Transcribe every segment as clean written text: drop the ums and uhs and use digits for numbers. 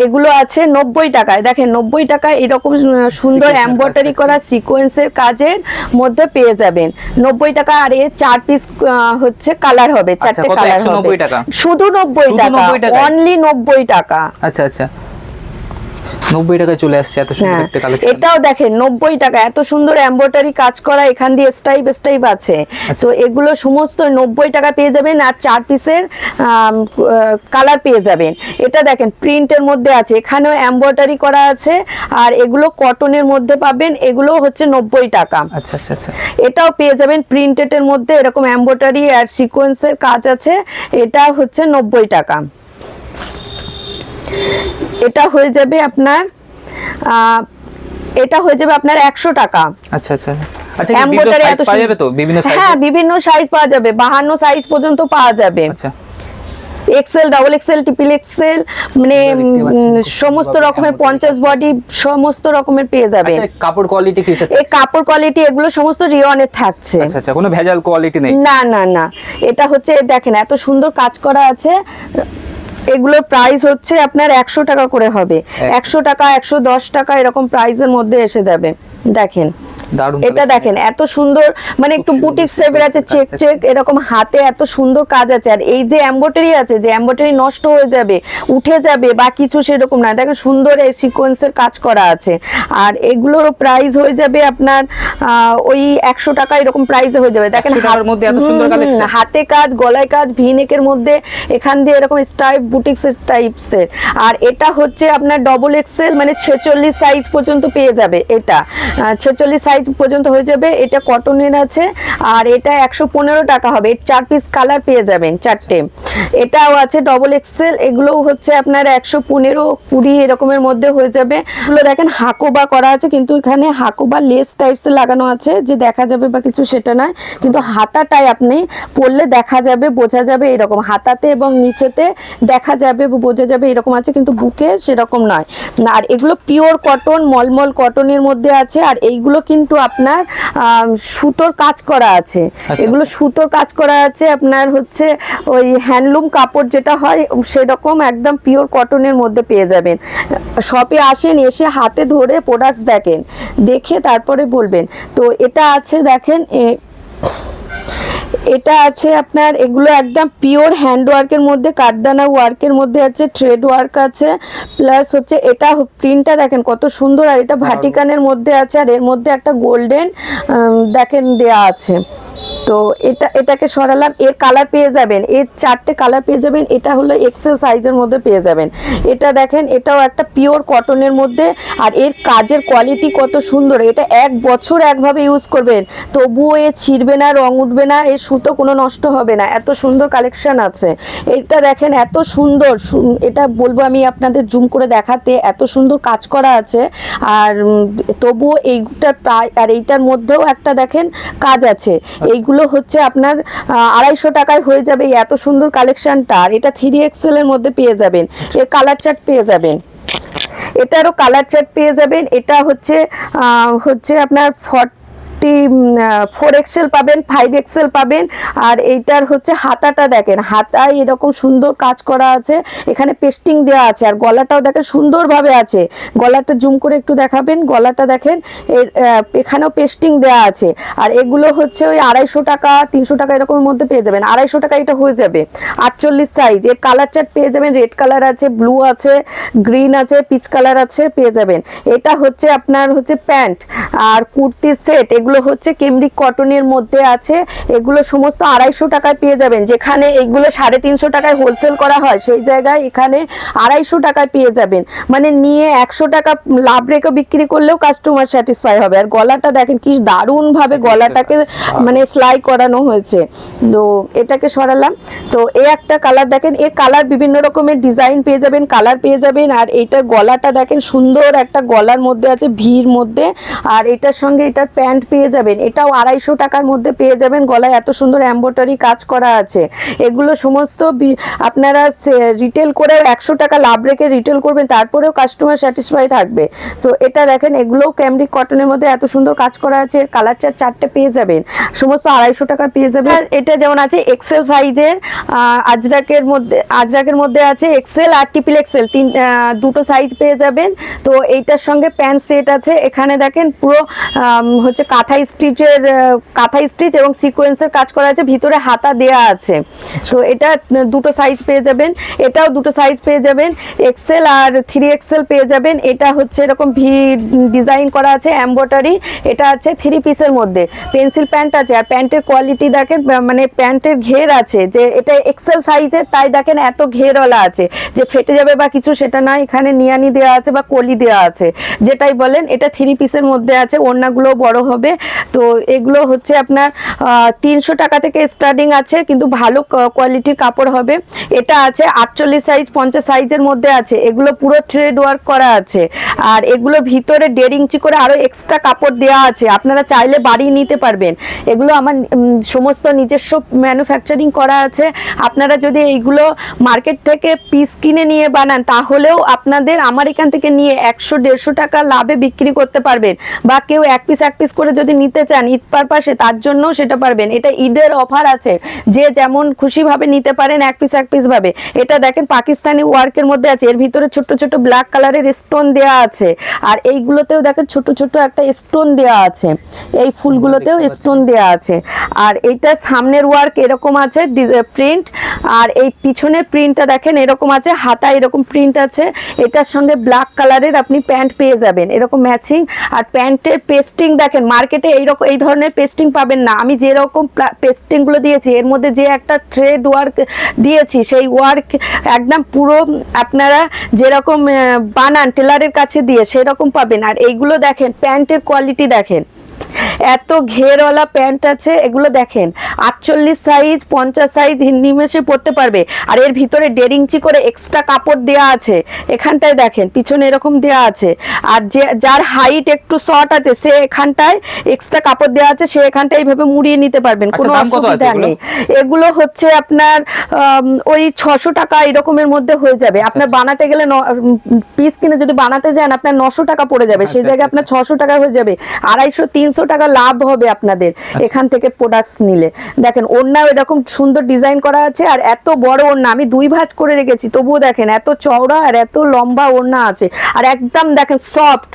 এগুলো আছে 90 টাকায়। দেখেন 90 টাকায় এরকম সুন্দর এমব্রয়ডারি করা সিকোয়েন্সের কাজের মধ্যে পেয়ে যাবেন 90 টাকা। আর এর 4 পিস হচ্ছে কালার হবে, 4টে কালার হবে, শুধু 90 টাকা, অনলি 90 টাকা। আচ্ছা আচ্ছা 90 টাকায় চলে আসছে এত সুন্দর একটা কালেকশন। এটাও দেখেন 90 টাকা, এত সুন্দর এমব্রয়ডারি কাজ করা, এখান দিয়ে স্টাইপ স্টাইপ আছে। তো এগুলো সমস্ত 90 টাকা পেয়ে যাবেন আর 4 পিসের কালার পেয়ে যাবেন। এটা দেখেন প্রিন্টের মধ্যে আছে, এখানেও এমব্রয়ডারি করা আছে আর এগুলো কটনের মধ্যে পাবেন, এগুলো হচ্ছে 90 টাকা। আচ্ছা আচ্ছা আচ্ছা এটাও পেয়ে যাবেন প্রিন্টেডের মধ্যে, এরকম এমব্রয়ডারি আর সিকোয়েন্সের কাজ আছে, এটা হচ্ছে 90 টাকা। এটা হয়ে যাবে আপনার এটা হয়ে যাবে আপনার 100 টাকা। আচ্ছা আচ্ছা আচ্ছা বিভিন্ন সাইজ পাওয়া যাবে তো? বিভিন্ন সাইজ, হ্যাঁ বিভিন্ন সাইজ পাওয়া যাবে, 52 সাইজ পর্যন্ত পাওয়া যাবে। আচ্ছা axle, double axle, triple axle, মানে সমস্ত রকমের 50 বডি সমস্ত রকমের পেয়ে যাবেন। আচ্ছা কাপড় কোয়ালিটি কি স্যার? এই কাপড় কোয়ালিটি এগুলো সমস্ত রিয়নের থাকছে। আচ্ছা আচ্ছা কোনো ভেজাল কোয়ালিটি নেই? না না না, এটা হচ্ছে দেখেন এত সুন্দর কাজ করা আছে। এগুলোর প্রাইস হচ্ছে আপনার 100 টাকা করে হবে, 100 টাকা 110 টাকা এরকম প্রাইসের মধ্যে এসে যাবে। দেখেন এটা দেখেন এত সুন্দর, মানে একটু বুটিক টাইপের আছে, চেক চেক এরকম হাতে এত সুন্দর কাজ আছে। আর এই যে এমব্রয়ডারি আছে, যে এমব্রয়ডারি নষ্ট হয়ে যাবে উঠে যাবে বা কিছু সেরকম না, দেখেন সুন্দর এই সিকোয়েন্সের কাজ করা আছে। আর এগুলোর প্রাইস হয়ে যাবে আপনার ওই 100 টাকা এরকম প্রাইসে হয়ে যাবে। দেখেন হাতে কাজ, গলায় কাজ, ভি নেকের মধ্যে এখান দিয়ে এরকম স্টাইপ বুটিক টাইপসের। আর এটা হচ্ছে আপনার ডবল এক্সেল, মানে 46 সাইজ পর্যন্ত পেয়ে যাবে। এটা 46 সাইজ পর্যন্ত হয়ে যাবে। এটা কটনের আছে আর এটা 115 টাকা হবে। 4 পিস কালার পেয়ে যাবেন 4টে। এটাও আছে ডবল এক্সেল, এগুলোও হচ্ছে আপনার 115 20 এরকমের মধ্যে হয়ে যাবে। এগুলো দেখেন হাকোবা করা আছে, কিন্তু এখানে হাকোবা লেস টাইপস লাগানো আছে, যে দেখা যাবে বা কিছু সেটা নয়, কিন্তু হাতাটাই আপনি পরলে দেখা যাবে, বোঝা যাবে এরকম হাতাতে এবং নিচেতে দেখা যাবে বোঝা যাবে এরকম আছে, কিন্তু বুকে সেরকম নয়। আর এগুলো পিওর কটন, মলমল কটনের মধ্যে আছে। আর এইগুলো কিন্তু আপনার সুতোর কাজ করা আছে, এগুলো সুতোর কাজ করা আছে আপনার হচ্ছে ওই হ্যান্ডলুম কাপড় যেটা হয় সেরকম একদম পিওর কটনের মধ্যে পেয়ে যাবেন। শপে আসেন, এসে হাতে ধরে প্রোডাক্টস দেখেন, দেখে তারপরে বলবেন। তো এটা আছে দেখেন, এটা আছে আপনার, এগুলো একদম পিওর হ্যান্ড ওয়ার্কের মধ্যে, কাঠদানা ওয়ার্কের মধ্যে আছে, থ্রেড ওয়ার্ক আছে, প্লাস হচ্ছে এটা প্রিন্টটা দেখেন কত সুন্দর। আর এটা ভাটিকানের মধ্যে আছে, আর এর মধ্যে একটা গোল্ডেন দেখেন দেয়া আছে। তো এটাকে সরালাম, এর কালার পেয়ে যাবেন, এর 4টে কালার পেয়ে যাবেন। এটা হলো এক্সেল সাইজের মধ্যে পেয়ে যাবেন। এটা দেখেন এটাও একটা পিওর কটনের মধ্যে, আর এর কাজের কোয়ালিটি কত সুন্দর। এটা 1 বছর একভাবে ইউজ করবেন, তবুও এ ছিঁড়বে না, রং উঠবে না, এর সুতো কোনো নষ্ট হবে না, এত সুন্দর কালেকশন আছে। এটা দেখেন এত সুন্দর, এটা বলবো আমি আপনাদের জুম করে দেখাতে, এত সুন্দর কাজ করা আছে। আর তবুও এইটার প্রায়, আর এইটার মধ্যেও একটা দেখেন কাজ আছে। এইগুলো হচ্ছে আপনার 250 টাকায় হয়ে যাবে এত সুন্দর কালেকশনটা। আর এটা 3XL এর মধ্যে পেয়ে যাবেন, এর কালার চার্ট পেয়ে যাবেন, এটারও কালার চার্ট পেয়ে যাবেন। এটা হচ্ছে আপনার 4XL পাবেন, 5XL পাবেন। আর এইটার হচ্ছে হাতাটা দেখেন, হাতায় এরকম সুন্দর কাজ করা আছে, এখানে পেস্টিং দেওয়া আছে। আর গলাটাও দেখেন সুন্দরভাবে আছে, গলাটা জুম করে একটু দেখাবেন, গলাটা দেখেন এখানেও পেস্টিং দেওয়া আছে। আর এগুলো হচ্ছে ওই 250 টাকা 300 টাকা এরকমের মধ্যে পেয়ে যাবেন। 250 টাকা এটা হয়ে যাবে 48 সাইজ। এর কালার চার্ট পেয়ে যাবেন, রেড কালার আছে, ব্লু আছে, গ্রিন আছে, পিচ কালার আছে, পেয়ে যাবেন। এটা হচ্ছে আপনার হচ্ছে প্যান্ট আর কুর্তির সেট, এগুলো হচ্ছে কেমব্রিক কটনের মধ্যে আছে। এগুলো সমস্ত 250 টাকায় পেয়ে যাবেন। যেখানে এগুলো 350 টাকায় হোলসেল করা হয়, সেই জায়গায় এখানে 250 টাকায় পেয়ে যাবেন। মানে নিয়ে 100 টাকা লাভ রেখে বিক্রি করলেও কাস্টমার স্যাটিসফাই হবে। আর গলাটা দেখেন কি দারুণ ভাবে গলাটাকে মানে সেলাই করানো হয়েছে। তো এটাকে সরালাম। তো এই একটা কালার দেখেন, এর কালার বিভিন্ন রকমের ডিজাইন পেয়ে যাবেন, কালার পেয়ে যাবেন। আর এইটার গলাটা দেখেন সুন্দর একটা গলার মধ্যে আছে, ভির মধ্যে। আর এটার সঙ্গে এটার প্যান্ট পেয়ে পেয়ে যাবেন, এটাও 250 টাকার মধ্যে পেয়ে যাবেন। গলায় এত সুন্দর এমব্রয়ডারি কাজ করা আছে। এগুলো সমস্ত আপনারা রিটেল করেও 100 টাকা লাভ রেখে রিটেল করবেন, তারপরেও কাস্টমার স্যাটিসফাই থাকবে। তো এটা দেখেন, এগুলোও ক্যামরিক কটনের মধ্যে এত সুন্দর কাজ করা আছে। কালার চার্ট 4টে পেয়ে যাবেন, সমস্ত 250 টাকা পেয়ে যাবেন। এটা যেমন আছে এক্সেল সাইজের, আজরাকের মধ্যে আছে এক্সেল আর ট্রিপল এক্সেল, দুটো সাইজ পেয়ে যাবেন। তো এইটার সঙ্গে প্যান্ট সেট আছে। এখানে দেখেন পুরো হচ্ছে কাঁথা স্টিচ এবং সিকোয়েন্সের কাজ করা আছে, ভিতরে হাতা দেয়া আছে। তো এটা দুটো সাইজ পেয়ে যাবেন, এটাও দুটো সাইজ পেয়ে যাবেন, এক্সেল আর 3XL পেয়ে যাবেন। এটা হচ্ছে এরকম ভি ডিজাইন করা আছে এমব্রয়ডারি। এটা আছে 3 পিসের মধ্যে, পেন্সিল প্যান্ট আছে। আর প্যান্টের কোয়ালিটি দেখেন, মানে প্যান্টের ঘের আছে, যে এটা এক্সেল সাইজের, তাই দেখেন এত ঘেরওয়ালা আছে, যে ফেটে যাবে বা কিছু সেটা না। এখানে নিয়ানি দেওয়া আছে বা কলি দেওয়া আছে, যেটাই বলেন। এটা 3 পিসের মধ্যে আছে, ওড়নাগুলো বড় হবে। তো এগুলো হচ্ছে আপনার 300 টাকা থেকে স্টার্টিং আছে, কিন্তু ভালো কোয়ালিটির কাপড় হবে। এটা আছে 48 সাইজ, 50 সাইজের মধ্যে আছে। এগুলো পুরো থ্রেড ওয়ার্ক করা আছে, আর এগুলো ভিতরে 1.5 ইঞ্চি করে আরো এক্সট্রা কাপড় দেওয়া আছে, আপনারা চাইলে বাড়িয়ে নিতে পারবেন। এগুলো আমার সমস্ত নিজস্ব ম্যানুফ্যাকচারিং করা আছে। আপনারা যদি এইগুলো মার্কেট থেকে পিস কিনে নিয়ে বানান, তাহলেও আপনাদের আমার এখান থেকে নিয়ে 100-150 টাকা লাভে বিক্রি করতে পারবেন। বা কেউ এক পিস করে যদি নিতে চান ঈদ পারপাসে, তার জন্য সেটা পারবেন। এটা ঈদের অফার আছে, যে যেমন খুশি ভাবে নিতে পারেন, এক পিস ভাবে। এটা দেখেন পাকিস্তানি ওয়ার্কের মধ্যে আছে, এর ভিতরে ছোট ছোট ব্ল্যাক কালারের স্টোন দেওয়া আছে। আর এইগুলোতেও দেখেন ছোট ছোট একটা স্টোন দেওয়া আছে, এই ফুলগুলোতেও স্টোন দেওয়া আছে। আর এইটা সামনের ওয়ার্ক এরকম আছে প্রিন্ট, আর এই পিছনের প্রিন্টটা দেখেন এরকম আছে, হাতা এরকম প্রিন্ট আছে। এটার সঙ্গে ব্ল্যাক কালারের আপনি প্যান্ট পেয়ে যাবেন, এরকম ম্যাচিং। আর প্যান্টের পেস্টিং দেখেন, মার্কেটে এই ধরনের পেস্টিং পাবেন না। আমি যেরকম পেস্টিং গুলো দিয়েছি, এর মধ্যে যে একটা থ্রেড ওয়ার্ক দিয়েছি, সেই ওয়ার্ক একদম পুরো আপনারা যেরকম বানান টেলারের কাছে দিয়ে সেরকম পাবেন। আর এইগুলো দেখেন, প্যান্টের কোয়ালিটি দেখেন, এত ঘেরওয়ালা প্যান্ট আছে। এগুলো দেখেন 48 সাইজ, 50 সাইজ নিমেষে পরতে পারবে। আর এর ভিতরে 1.5 ইঞ্চি করে এক্সট্রা কাপড় দেওয়া আছে। এখানটায় দেখেন পিছনে এরকম দেওয়া আছে। আর যার হাইট একটু শর্ট আছে, সে এখানটায় এক্সট্রা কাপড় দেওয়া আছে, সে এখানটায় এইভাবে মুড়িয়ে নিতে পারবেন, কোনো অসুবিধা নেই। এগুলো হচ্ছে আপনার ওই 600 টাকা এরকমের মধ্যে হয়ে যাবে। আপনার বানাতে গেলে পিস কিনে যদি বানাতে যান, আপনার 900 টাকা পড়ে যাবে, সেই জায়গায় আপনার 600 টাকা হয়ে যাবে। 250-300 টাকা লাভ হবে আপনাদের এখান থেকে প্রোডাক্টস নিলে। দেখেন ওড়নাও এরকম সুন্দর ডিজাইন করা আছে, আর এত বড় ওড়না, আমি 2 ভাঁজ করে রেখেছি, তবুও দেখেন এত চওড়া আর এত লম্বা ওড়না আছে। আর একদম দেখেন সফট,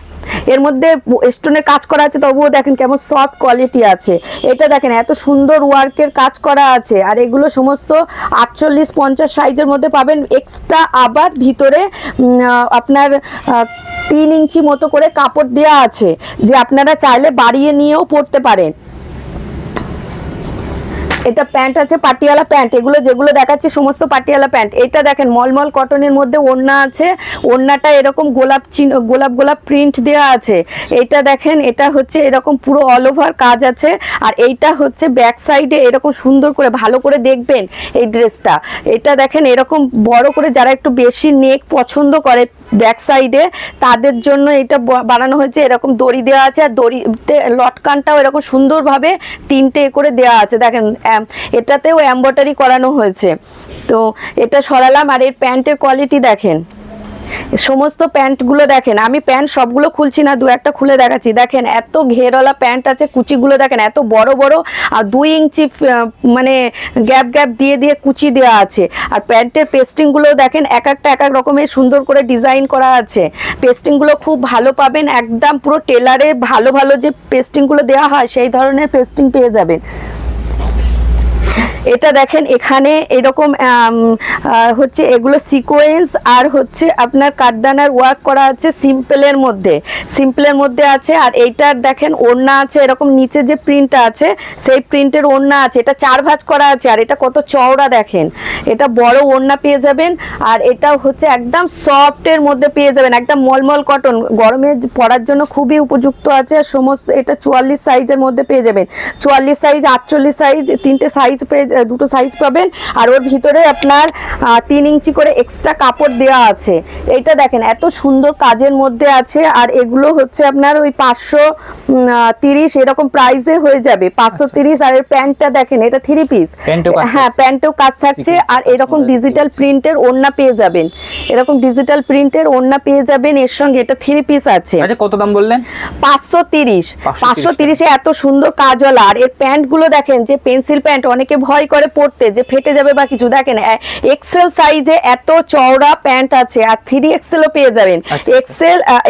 এর মধ্যে স্টোনের কাজ করা আছে, তবুও দেখেন কেমন সফট কোয়ালিটি আছে। এটা দেখেন এত সুন্দর ওয়ার্কের কাজ করা আছে। আর এগুলো সমস্ত 48-50 সাইজের মধ্যে পাবেন। এক্সট্রা আবার ভিতরে আপনার 3 ইঞ্চি মতো করে কাপড় দেওয়া আছে, যে আপনারা চাইলে বাড়িয়ে নিয়েও পরতে পারেন। এটা প্যান্ট আছে পাটিয়ালা প্যান্ট, এগুলো যেগুলো দেখাচ্ছি সমস্ত পাটিয়ালা প্যান্ট। এটা দেখেন মলমল কটনের মধ্যে ওড়না আছে, ওড়নাটা এরকম গোলাপ প্রিন্ট দেওয়া আছে। এইটা দেখেন, এটা হচ্ছে এরকম পুরো অল ওভার কাজ আছে। আর এইটা হচ্ছে ব্যাক সাইডে এরকম সুন্দর করে, ভালো করে দেখবেন এই ড্রেসটা। এটা দেখেন এরকম বড় করে, যারা একটু বেশি নেক পছন্দ করে ব্যাক সাইডে, তাদের জন্য এটা বানানো হয়েছে। এরকম দড়ি দেওয়া আছে, আর দড়িতে লটকানটাও এরকম সুন্দরভাবে 3টে করে দেওয়া আছে। দেখেন এটাতেও এমব্রয়ডারি করানো হয়েছে। তো এটা সরালাম। আর এর প্যান্টের কোয়ালিটি দেখেন, সমস্ত প্যান্টগুলো দেখেন, আমি প্যান্ট সবগুলো খুলছি না, 2-1টা খুলে দেখাচ্ছি। দেখেন এত ঘেরওয়ালা প্যান্ট আছে, কুচিগুলো দেখেন এত বড় বড়, আর 2 ইঞ্চি মানে গ্যাপ দিয়ে কুচি দেওয়া আছে। আর প্যান্টের পেস্টিংগুলো দেখেন এক এক রকমের সুন্দর করে ডিজাইন করা আছে। পেস্টিংগুলো খুব ভালো পাবেন, একদম পুরো টেলারে ভালো যে পেস্টিংগুলো দেওয়া হয়, সেই ধরনের পেস্টিং পেয়ে যাবেন। এটা দেখেন এখানে এরকম হচ্ছে এগুলো সিকোয়েন্স, আর হচ্ছে আপনার কাঠদানার ওয়ার্ক করা আছে সিম্পলের মধ্যে আছে। আর এইটার দেখেন ওড়না আছে, এরকম নিচে যে প্রিন্টটা আছে সেই প্রিন্টের ওড়না আছে। এটা 4 ভাঁজ করা আছে। আর এটা কত চওড়া দেখেন, এটা বড় ওড়না পেয়ে যাবেন। আর এটা হচ্ছে একদম সফটের মধ্যে পেয়ে যাবেন, একদম মলমল কটন, গরমে পরার জন্য খুবই উপযুক্ত আছে। সমস্ত এটা 44 সাইজের মধ্যে পেয়ে যাবেন, 44 সাইজ, 48 সাইজ, 3টে সাইজ পেয়ে দুটো সাইজ পাবেন। আর ওর ভিতরে আপনার 3 ইঞ্চি করে এক্সট্রা কাপড় দেওয়া আছে। এইটা দেখেন এত সুন্দর কাজের মধ্যে আছে। আর এগুলো হচ্ছে আপনার ওই 530 এরকম প্রাইসে হয়ে যাবে, 530। আর এর প্যান্টটা দেখেন, এটা 3 পিস, হ্যাঁ প্যান্টেও কাজ থাকছে। আর এরকম ডিজিটাল প্রিন্টের ওড়না পেয়ে যাবেন, এরকম ডিজিটাল প্রিন্টের ওড়না পেয়ে যাবেন এর সঙ্গে। এটা 3 পিস আছে। আচ্ছা কত দাম বললেন? 530। 530 এ এত সুন্দর কাজওয়ালা। আর এর প্যান্ট গুলো দেখেন, যে পেন্সিল প্যান্ট অনেকে ভয় করে পরতে যে ফেটে যাবে বা কিছু, দেখেন এক্সেল সাইজে এত চওড়া প্যান্ট আছে। আর 3XL ও পেয়ে যাবেন,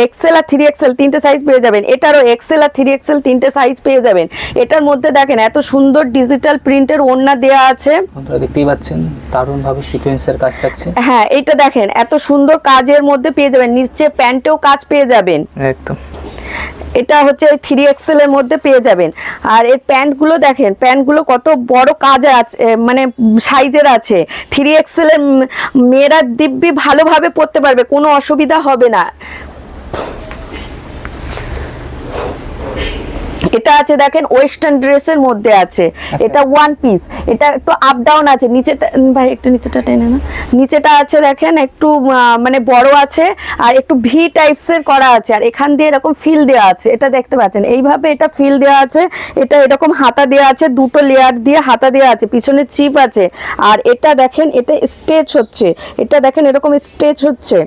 এক্সেল আর 3XL তিনটে সাইজ পেয়ে যাবেন। এটারও এক্সেল আর 3XL তিনটে সাইজ পেয়ে যাবেন। এটার মধ্যে দেখেন এত সুন্দর ডিজিটাল প্রিন্টের ওড়না দেয়া আছে, আপনারা দেখতেই পাচ্ছেন দারুণ ভাবে সিকোয়েন্সের কাজ থাকছে। হ্যাঁ এটা দেখেন এত সুন্দর কাজের মধ্যে পেয়ে যাবেন, নিচে প্যান্টেও কাজ পেয়ে যাবেন একদম। এটা হচ্ছে ওই 3XL এর মধ্যে পেয়ে যাবেন। আর এর প্যান্টগুলো দেখেন, প্যান্টগুলো কত বড় কাজ আছে, মানে সাইজের আছে। 3XL এর মেয়েরা দিব্যি ভালোভাবে পরতে পারবে, কোনো অসুবিধা হবে না। এটা আছে দেখেন ওয়েস্টার্ন ড্রেসের মধ্যে আছে, এটা 1 পিস। এটা একটু আপ ডাউন আছে, নিচেটা ভাই একটু নিচেটা টেনে না, নিচেটা আছে দেখেন একটু মানে বড় আছে আর একটু ভি টাইপসের করা আছে। আর এখান দিয়ে এরকম ফিল দেওয়া আছে, এটা দেখতে পাচ্ছেন এইভাবে এটা ফিল দেওয়া আছে। এটা এরকম হাতা দেওয়া আছে, দুটো লেয়ার দিয়ে হাতা দেওয়া আছে, পিছনে চিপ আছে। আর এটা দেখেন এটা স্টেচ হচ্ছে, এটা দেখেন এরকম স্টেচ হচ্ছে।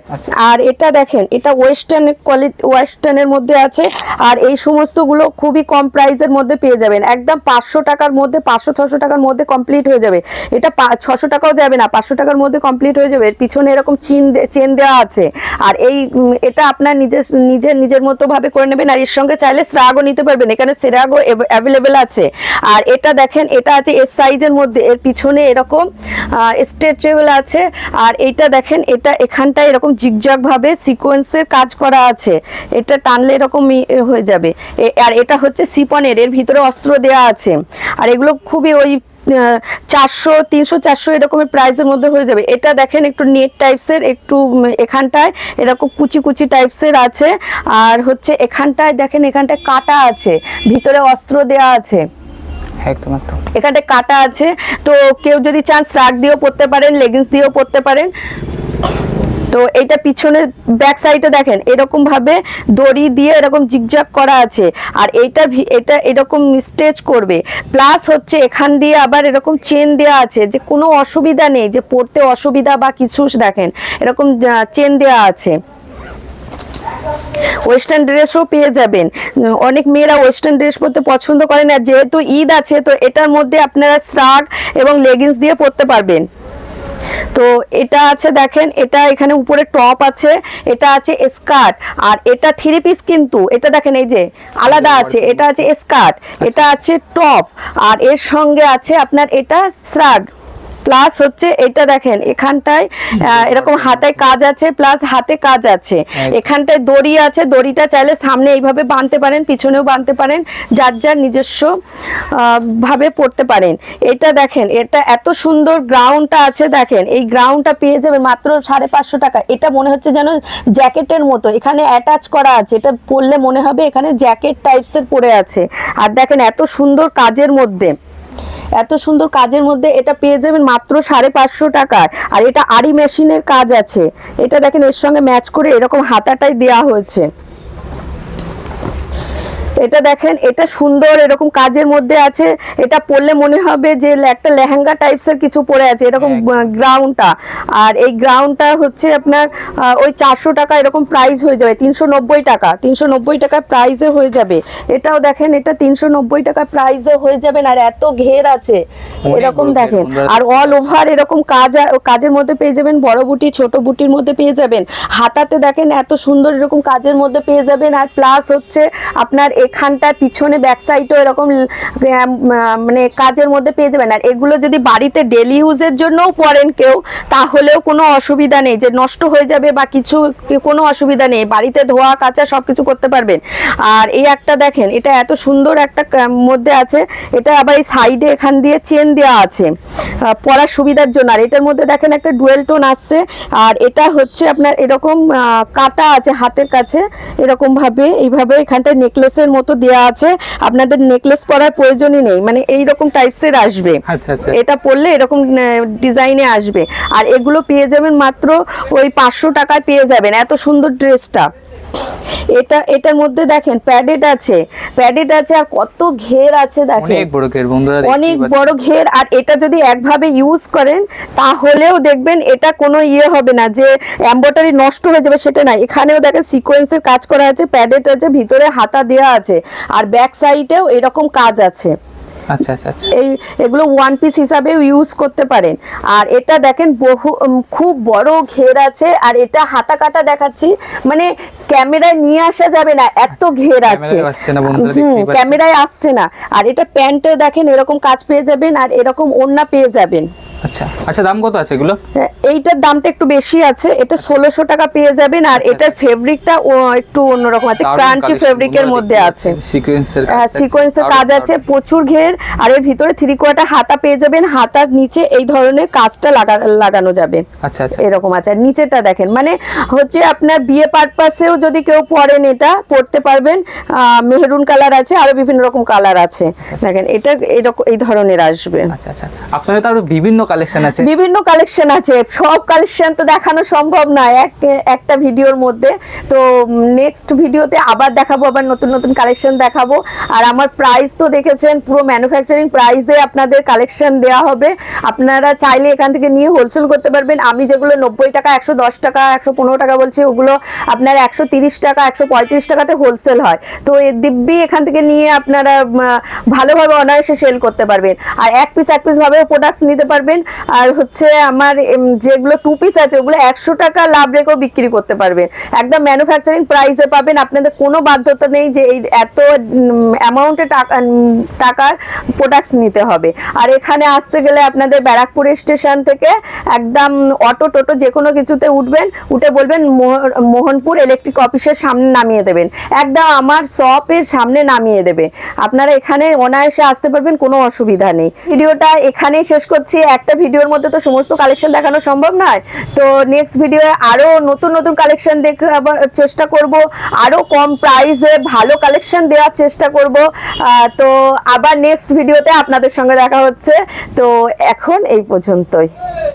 আর এটা দেখেন এটা ওয়েস্টার্ন কোয়ালিটি, ওয়েস্টার্নের মধ্যে আছে। আর এই সমস্তগুলো খুবই কম প্রাইসের মধ্যে পেয়ে যাবেন, একদম 500 টাকার মধ্যে, 500-600 টাকার মধ্যে কমপ্লিট হয়ে যাবে। এটা 600 টাকাও যাবে না, 500 টাকার মধ্যে কমপ্লিট হয়ে যাবে। এর পিছনে এরকম চেন দেওয়া আছে। আর এই এটা আপনার নিজের মতো ভাবে করে নেবেন। আর এর সঙ্গে চাইলে স্রাগও নিতে পারবেন, এখানে সেরাগও অ্যাভেলেবেল আছে। আর এটা দেখেন এটা আছে এস সাইজের মধ্যে, এর পিছনে এরকম স্ট্রেচেবল আছে। আর এইটা দেখেন এটা এখানটায় এরকম জিগজাগ ভাবে সিকোয়েন্সের কাজ করা আছে, এটা টানলে এরকম হয়ে যাবে। আর এটা হচ্ছে সিপনের, এর ভিতরে অস্ত্র দেয়া আছে। আর এগুলো খুবই ওই 400, 300, 400 এরকমের প্রাইসের মধ্যে হয়ে যাবে। এটা দেখেন একটু নেট টাইপসের, একটু এখানটায় এরকম কুচি কুচি টাইপসের আছে। আর হচ্ছে এখানটায় দেখেন এখানটায় কাটা আছে, ভিতরে অস্ত্র দেয়া আছে, একদম একদম এখানটায় কাটা আছে। তো কেউ যদি চান শ্রাগ দিয়েও পরতে পারেন, লেগিংস দিয়েও পরতে পারেন। তো এটা পিছনে ব্যাক সাইডে দেখেন এরকম ভাবে দড়ি দিয়ে এরকম জিগজাগ করা আছে। আর এটা এরকম স্টেচ করবে, প্লাস হচ্ছে এখান দিয়ে আবার এরকম চেন দেওয়া আছে, যে কোনো অসুবিধা নেই যে পরতে অসুবিধা বা কিছু। দেখেন এরকম চেন দেওয়া আছে। ওয়েস্টার্ন ড্রেসও পেয়ে যাবেন, অনেক মেয়েরা ওয়েস্টার্ন ড্রেস পরতে পছন্দ করেন। আর যেহেতু ঈদ আছে তো এটার মধ্যে আপনারা শ্রাগ এবং লেগিংস দিয়ে পরতে পারবেন। তো এটা আছে দেখেন, এটা এখানে উপরে টপ আছে, এটা আছে স্কার্ট। আর এটা 3 পিস, কিন্তু এটা দেখেন এই যে আলাদা আছে, এটা আছে স্কার্ট, এটা আছে টপ। আর এর সঙ্গে আছে আপনার এটা শ্রাগ, প্লাস হচ্ছে এটা দেখেন এখানটায় এরকম হাতায় কাজ আছে, প্লাস হাতে কাজ আছে। এখানটায় দড়ি আছে, দড়িটা চাইলে সামনে এইভাবে বাঁধতে পারেন, পিছনেও বাঁধতে পারেন, যার যার নিজস্ব ভাবে পড়তে পারেন। এটা দেখেন এটা এত সুন্দর গ্রাউন্ডটা আছে, দেখেন এই গ্রাউন্ডটা পেয়ে যাবেন মাত্র 550 টাকা। এটা মনে হচ্ছে যেন জ্যাকেটের মতো, এখানে অ্যাটাচ করা আছে, এটা পরলে মনে হবে এখানে জ্যাকেট টাইপসের পরে আছে। আর দেখেন এত সুন্দর কাজের মধ্যে, এত সুন্দর কাজের মধ্যে এটা পেয়ে যাবেন মাত্র 550 টাকায়। আর এটা আরি মেশিনের কাজ আছে, এটা দেখেন এর সঙ্গে ম্যাচ করে এরকম হাতাটাই দেওয়া হয়েছে। এটা দেখেন এটা সুন্দর এরকম কাজের মধ্যে আছে, এটা পরলে মনে হবে যে একটা লেহেঙ্গা টাইপসের কিছু পরে আছে, এরকম গ্রাউন্ডটা। আর এই গ্রাউন্ডটা হচ্ছে আপনার ওই 400 টাকা এরকম প্রাইস হয়ে যাবে, 390 টাকা, 390 টাকা প্রাইসে হয়ে যাবে। এটাও দেখেন এটা 390 টাকা প্রাইসে হয়ে যাবেন। আর এত ঘের আছে এরকম দেখেন, আর অল ওভার এরকম কাজের মধ্যে পেয়ে যাবেন, বড় বুটি ছোট বুটির মধ্যে পেয়ে যাবেন। হাতাতে দেখেন এত সুন্দর এরকম কাজের মধ্যে পেয়ে যাবেন। আর প্লাস হচ্ছে আপনার এখানটা পিছনে ব্যাক সাইডও এরকম মানে কাজের মধ্যে পেয়ে যাবেন। আর এগুলো যদি বাড়িতে ডেলি ইউজের জন্যও পরেন কেউ, তাহলেও কোনো অসুবিধা নেই যে নষ্ট হয়ে যাবে বা কিছু, কোনো অসুবিধা নেই, বাড়িতে ধোয়া কাচা সব কিছু করতে পারবেন। আর এই একটা দেখেন এটা এত সুন্দর একটা মধ্যে আছে, এটা আবার এই সাইডে এখান দিয়ে চেন দেওয়া আছে পরার সুবিধার জন্য। আর এটার মধ্যে দেখেন একটা ডুয়েল টোন আসছে। আর এটা হচ্ছে আপনার এরকম কাটা আছে হাতের কাছে, এরকম ভাবে এইভাবে এখানটায় নেকলেসের মধ্যে মতো দেওয়া আছে, আপনাদের নেকলেস পরার প্রয়োজনই নেই, মানে এইরকম টাইপসের আসবে। আচ্ছা আচ্ছা এটা পরলে এরকম ডিজাইনে আসবে। আর এগুলো পেয়ে যাবেন মাত্র ওই 500 টাকায় পেয়ে যাবেন এত সুন্দর ড্রেসটা। এটার মধ্যে দেখেন প্যাডেড আছে আর কত ঘের আছে দেখেন, অনেক বড় ঘের বন্ধুরা, অনেক বড় ঘের। আর এটা যদি একভাবে ইউজ করেন তাহলেও দেখবেন এটা কোনো ইয়ে হবে না যে এমব্রয়ডারি নষ্ট হয়ে যাবে, সেটা না। এখানেও দেখেন সিকোয়েন্সের কাজ করা আছে, প্যাডেড আছে, ভিতরে হাতা দেওয়া আছে, আর ব্যাক সাইডেও এরকম কাজ আছে। আচ্ছা আচ্ছা আচ্ছা এগুলো ওয়ান পিস হিসাবেও ইউজ করতে পারেন। আর এটা দেখেন খুব বড় ঘের আছে, আর এটা হাতা কাটা দেখাচ্ছি, মানে ক্যামেরায় নিয়ে আসা যাবে না এত ঘের আছে, ক্যামেরায় আসছে না। আর এটা প্যান্টে দেখেন এরকম কাজ পেয়ে যাবেন, আর এরকম ওড়না পেয়ে যাবেন। আচ্ছা আচ্ছা, দাম কত আছে এগুলো? এইটার দামটা একটু বেশি আছে, এটা 1600 টাকা পেয়ে যাবেন। আর এটার ফেব্রিকটা একটু অন্যরকম আছে, ক্রাঞ্চি ফেব্রিকের মধ্যে আছে, সিকোয়েন্সের কাজ আছে, প্রচুর ঘের। আর এর ভিতরে 3/4 হাতা পেয়ে যাবেন, হাতার নিচে এই ধরনের কাজটা লাগানো যাবে। আচ্ছা আচ্ছা, এরকম আছে। আর নিচেটা দেখেন, মানে হচ্ছে আপনার বিয়ে পারপাসেও যদি কেউ পরেন এটা পরতে পারবেন। মেহরুন কালার আছে, আরো বিভিন্ন রকম কালার আছে, দেখেন এটা এরকম এই ধরনের আসবে। আচ্ছা আচ্ছা, আপনাদের তো আরো বিভিন্ন কালেকশন আছে। বিভিন্ন কালেকশন আছে, সব কালেকশন তো দেখানো সম্ভব নয় একটা ভিডিওর মধ্যে। তো নেক্সট ভিডিওতে আবার দেখাবো, আবার নতুন নতুন কালেকশন দেখাবো। আর আমার প্রাইস তো দেখেছেন, পুরো ম্যানুফ্যাকচারিং প্রাইসে আপনাদের কালেকশন দেওয়া হবে। আপনারা চাইলে এখান থেকে নিয়ে হোলসেল করতে পারবেন। আমি যেগুলো 90 টাকা, 110 টাকা, 115 টাকা বলছি, ওগুলো আপনার 130 টাকা, 135 টাকাতে হোলসেল হয়। তো এর দিব্যি এখান থেকে নিয়ে আপনারা ভালোভাবে অনায়াসে সেল করতে পারবেন। আর এক পিস ভাবে প্রোডাক্টস নিতে পারবেন। আর হচ্ছে আমার যেগুলো 2 পিস আছে ওগুলো 100 টাকা লাভ রেখেও বিক্রি করতে পারবেন, একদম ম্যানুফ্যাকচারিং প্রাইসে পাবেন। আপনাদের কোনো বাধ্যতা নেই যে এই এত অ্যামাউন্টে টাকার প্রোডাক্টস নিতে হবে। আর এখানে আসতে গেলে আপনাদের ব্যারাকপুর স্টেশন থেকে একদম অটো টোটো যে কোনো কিছুতে উঠবেন, উঠে বলবেন মোহনপুর ইলেকট্রিক অফিসের সামনে নামিয়ে দেবেন, একদম আমার শপের সামনে নামিয়ে দেবে। আপনারা এখানে অনায়াসে আসতে পারবেন, কোনো অসুবিধা নেই। ভিডিওটা এখানেই শেষ করছি। একটা ভিডিওর মধ্যে তো সমস্ত কালেকশন দেখানো সম্ভব নয়। তো নেক্সট ভিডিওয়ে আরো নতুন নতুন কালেকশন দেখাবার চেষ্টা করব, আরো কম প্রাইসে ভালো কালেকশন দেওয়ার চেষ্টা করব। তো আবার নেক্সট ভিডিওতে আপনাদের সঙ্গে দেখা হচ্ছে। তো এখন এই পর্যন্তই।